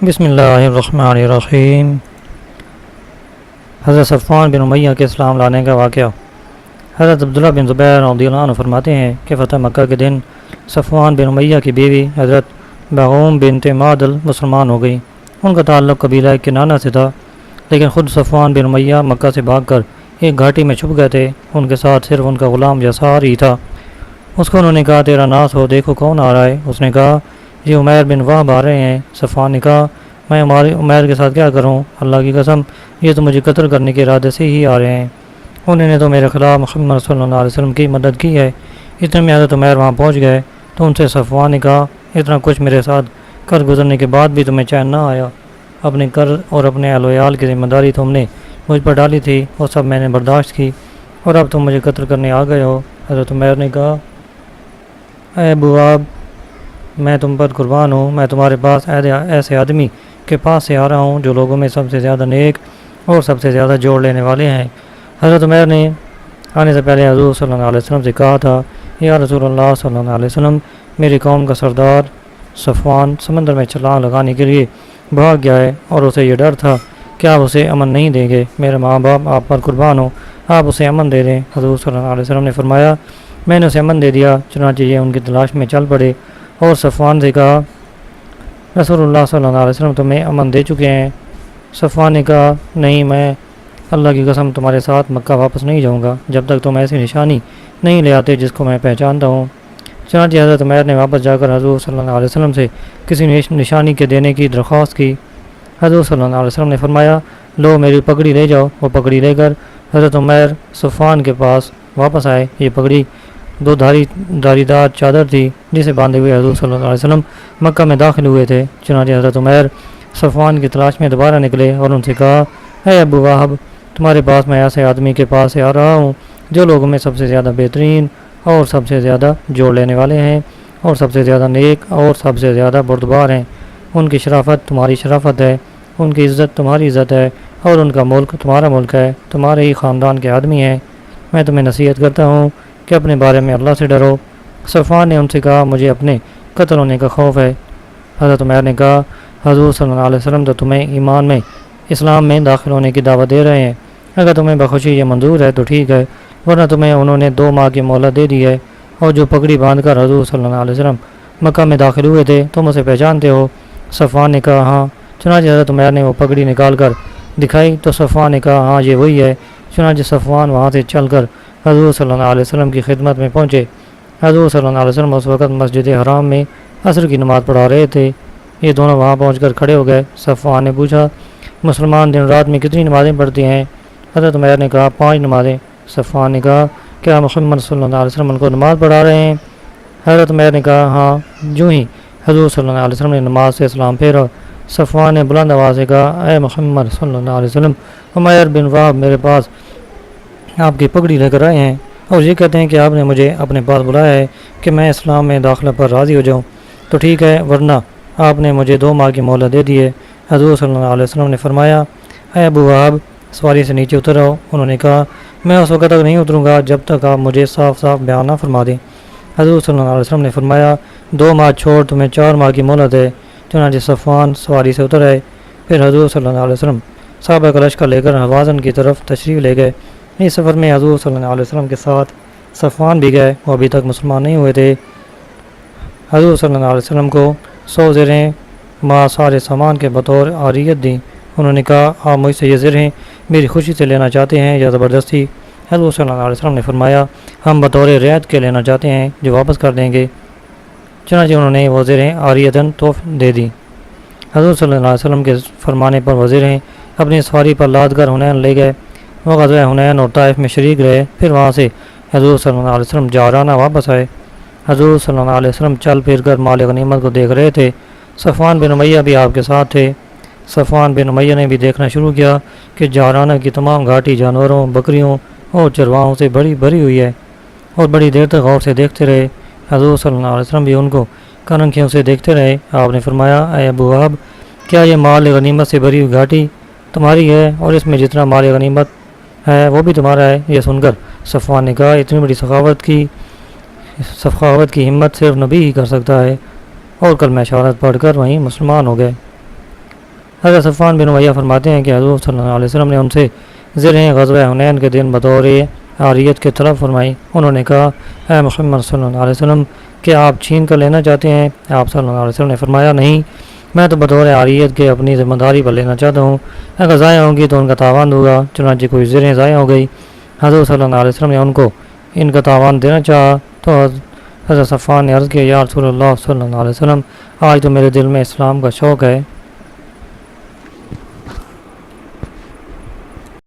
بسم اللہ الرحمن الرحیم۔ حضرت صفوان بن امیہ کے اسلام لانے کا واقعہ۔ حضرت عبداللہ بن زبیر رضی اللہ عنہ فرماتے ہیں کہ فتح مکہ کے دن صفوان بن امیہ کی بیوی حضرت بغوم بنت معدل مسلمان ہو گئی۔ ان کا تعلق قبیلہ کنانہ سے تھا، لیکن خود صفوان بن امیہ مکہ سے بھاگ کر ایک گھاٹی میں چھپ گئے تھے۔ ان کے ساتھ صرف ان کا غلام یسار ہی تھا۔ اس کو انہوں نے کہا، تیرا ناس ہو، دیکھو کون آ رہا ہے۔ اس نے کہا، یہ عمیر بن وہب آ رہے ہیں۔ صفوان نے کہا، میں عمیر کے ساتھ کیا کروں؟ اللہ کی قسم، یہ تو مجھے قتل کرنے کے ارادے سے ہی آ رہے ہیں۔ انہوں نے تو میرے خلاف محمد صلی اللہ علیہ وسلم کی مدد کی ہے۔ اتنے میں حضرت عمیر وہاں پہنچ گئے تو ان سے صفوان نے کہا، اتنا کچھ میرے ساتھ کر گزرنے کے بعد بھی تمہیں چین نہ آیا؟ اپنے کر اور اپنے اہل و عیال کی ذمہ داری تم نے مجھ پر ڈالی تھی، وہ سب میں نے برداشت کی، اور اب تم مجھے قتل کرنے آ گئے ہو۔ حضرت عمیر نے کہا، اے ابو وہب، میں تم پر قربان ہوں، میں تمہارے پاس ایسے آدمی کے پاس سے آ رہا ہوں جو لوگوں میں سب سے زیادہ نیک اور سب سے زیادہ جوڑ لینے والے ہیں۔ حضرت عمیر نے آنے سے پہلے حضور صلی اللہ علیہ وسلم سے کہا تھا، یا رسول اللہ صلی اللہ علیہ وسلم، میری قوم کا سردار صفوان سمندر میں چھلانگ لگانے کے لیے بھاگ گیا ہے، اور اسے یہ ڈر تھا کہ آپ اسے امن نہیں دیں گے۔ میرے ماں باپ آپ پر قربان ہوں، آپ اسے امن دے دیں۔ حضور صلی اللہ علیہ وسلم نے فرمایا، میں نے اسے امن دے دیا۔ چنانچہ یہ ان کی تلاش میں چل پڑے اور صفوان سے کہا، رسول اللہ صلی اللہ علیہ وسلم تمہیں امن دے چکے ہیں۔ صفوان نے کہا، نہیں، میں اللہ کی قسم تمہارے ساتھ مکہ واپس نہیں جاؤں گا جب تک تم ایسی نشانی نہیں لے آتے جس کو میں پہچانتا ہوں۔ چنانچہ حضرت عمیر نے واپس جا کر حضور صلی اللہ علیہ وسلم سے کسی نشانی کے دینے کی درخواست کی۔ حضور صلی اللہ علیہ وسلم نے فرمایا، لو میری پگڑی لے جاؤ۔ وہ پگڑی لے کر حضرت عمیر صفوان کے پاس واپس آئے۔ یہ پگڑی دو دھاری دار چادر تھی جسے باندھے ہوئے حضور صلی اللہ علیہ وسلم مکہ میں داخل ہوئے تھے۔ چنانچہ حضرت عمیر صفوان کی تلاش میں دوبارہ نکلے اور ان سے کہا، اے ابو وہب، تمہارے پاس میں ایسے آدمی کے پاس سے آ رہا ہوں جو لوگوں میں سب سے زیادہ بہترین اور سب سے زیادہ جوڑ لینے والے ہیں، اور سب سے زیادہ نیک اور سب سے زیادہ بردبار ہیں۔ ان کی شرافت تمہاری شرافت ہے، ان کی عزت تمہاری عزت ہے، اور ان کا ملک تمہارا ملک ہے، تمہارے ہی خاندان کے آدمی ہیں۔ میں تمہیں نصیحت کرتا ہوں کہ اپنے بارے میں اللہ سے ڈرو۔ صفوان نے ان سے کہا، مجھے اپنے قتل ہونے کا خوف ہے۔ حضرت عمیر نے کہا، حضور صلی اللہ علیہ وسلم تو تمہیں ایمان میں اسلام میں داخل ہونے کی دعوت دے رہے ہیں۔ اگر تمہیں بخوشی یہ منظور ہے تو ٹھیک ہے، ورنہ تمہیں انہوں نے 2 ماہ کی مہلت دے دی ہے، اور جو پگڑی باندھ کر حضور صلی اللہ علیہ وسلم مکہ میں داخل ہوئے تھے تم اسے پہچانتے ہو؟ صفوان نے کہا، ہاں۔ چنانچہ حضرت عمیر نے وہ پگڑی نکال کر دکھائی تو صفوان نے کہا، ہاں یہ وہی ہے۔ چنانچہ صفوان وہاں سے چل کر حضور صلی اللہ علیہ وسلم کی خدمت میں پہنچے۔ حضور صلی اللہ علیہ وسلم اس وقت مسجد حرام میں عصر کی نماز پڑھا رہے تھے۔ یہ دونوں وہاں پہنچ کر کھڑے ہو گئے۔ صفوان نے پوچھا، مسلمان دن رات میں کتنی نمازیں پڑھتے ہیں؟ حضرت عمیر نے کہا، 5 نمازیں۔ صفوان نے کہا، کیا محمد صلی اللہ علیہ وسلم ان کو نماز پڑھا رہے ہیں؟ حضرت عمیر نے کہا، ہاں۔ جو ہی حضور صلی اللہ علیہ وسلم نے نماز سے اسلام پھیرا، صفوان نے بلند آواز سے کہا، اے محمد صلی اللہ علیہ وسلم، عمیر بن وہب میرے پاس آپ کی پگڑی لے کر آئے ہیں اور یہ کہتے ہیں کہ آپ نے مجھے اپنے پاس بلایا ہے کہ میں اسلام میں داخلہ پر راضی ہو جاؤں، تو ٹھیک ہے، ورنہ آپ نے مجھے 2 ماہ کی مہلت دے دی ہے۔ حضور صلی اللہ علیہ وسلم نے فرمایا، اے ابو وہب، سواری سے نیچے اتر آؤ۔ انہوں نے کہا، میں اس وقت تک نہیں اتروں گا جب تک آپ مجھے صاف صاف بیان نہ فرما دیں۔ حضور صلی اللہ علیہ وسلم نے فرمایا، 2 ماہ چھوڑ تمہیں 4 ماہ کی مہلت ہے۔ چنانچہ صفوان سواری سے اتر آئے۔ پھر حضور صلی اللہ علیہ وسلم صحابہ کا لشکر لے کر حوازن کی طرف تشریف لے گئے۔ اس سفر میں حضور صلی اللہ علیہ وسلم کے ساتھ صفوان بھی گئے، وہ ابھی تک مسلمان نہیں ہوئے تھے۔ حضور صلی اللہ علیہ وسلم کو 100 زرہیں ماں سارے سامان کے بطور عاریت دیں۔ انہوں نے کہا، آپ مجھ سے یہ زرہیں میری خوشی سے لینا چاہتے ہیں یا زبردستی؟ حضور صلی اللہ علیہ وسلم نے فرمایا، ہم بطور رعایت کے لینا چاہتے ہیں جو واپس کر دیں گے۔ چنانچہ انہوں نے وہ زرہیں عاریتاً تحفہ دے دیں۔ حضور صلی اللہ علیہ وسلم کے فرمانے پر وہ زرہیں اپنی سواری پر لاد کر حنین لے گئے۔ وہ غزوہ حنین اور طائف میں شریک رہے۔ پھر وہاں سے حضور صلی اللہ علیہ وسلم جعرانہ واپس آئے۔ حضور صلی اللہ علیہ وسلم چل پھر کر مال غنیمت کو دیکھ رہے تھے۔ صفوان بن امیہ بھی آپ کے ساتھ تھے۔ صفوان بن امیہ نے بھی دیکھنا شروع کیا کہ جعرانہ کی تمام گھاٹی جانوروں، بکریوں اور چرواہوں سے بھری ہوئی ہے، اور بڑی دیر تک غور سے دیکھتے رہے۔ حضور صلی اللہ علیہ وسلم بھی ان کو کنکھیوں سے دیکھتے رہے۔ آپ نے فرمایا، اے ابو وہب، کیا یہ مال غنیمت سے بھری ہوئی گھاٹی تمہاری ہے اور اس میں جتنا مال غنیمت ہے وہ بھی تمہارا ہے؟ یہ سن کر صفوان نے کہا، اتنی بڑی سخاوت کی ہمت صرف نبی ہی کر سکتا ہے، اور کلمہ شہادت پڑھ کر وہیں مسلمان ہو گئے۔ حضرت صفوان بن امیہ فرماتے ہیں کہ حضور صلی اللہ علیہ وسلم نے ان سے زرہیں غزوہ حنین کے دن بطور عاریت کے طلب فرمائی۔ انہوں نے کہا اے محمد صلی اللہ علیہ وسلم کیا آپ چھین کر لینا چاہتے ہیں؟ آپ صلی اللہ علیہ وسلم نے فرمایا نہیں، میں تو بطور عاریت کے اپنی ذمہ داری پر لینا چاہتا ہوں، اگر ضائع ہوں گی تو ان کا تاوان دوں گا۔ چنانچہ کوئی زرہیں ضائع ہو گئی، حضور صلی اللہ علیہ وسلم نے ان کو ان کا تاوان دینا چاہا تو حضرت صفوان نے عرض کیا یا رسول اللہ صلی اللہ علیہ وسلم آج تو میرے دل میں اسلام کا شوق ہے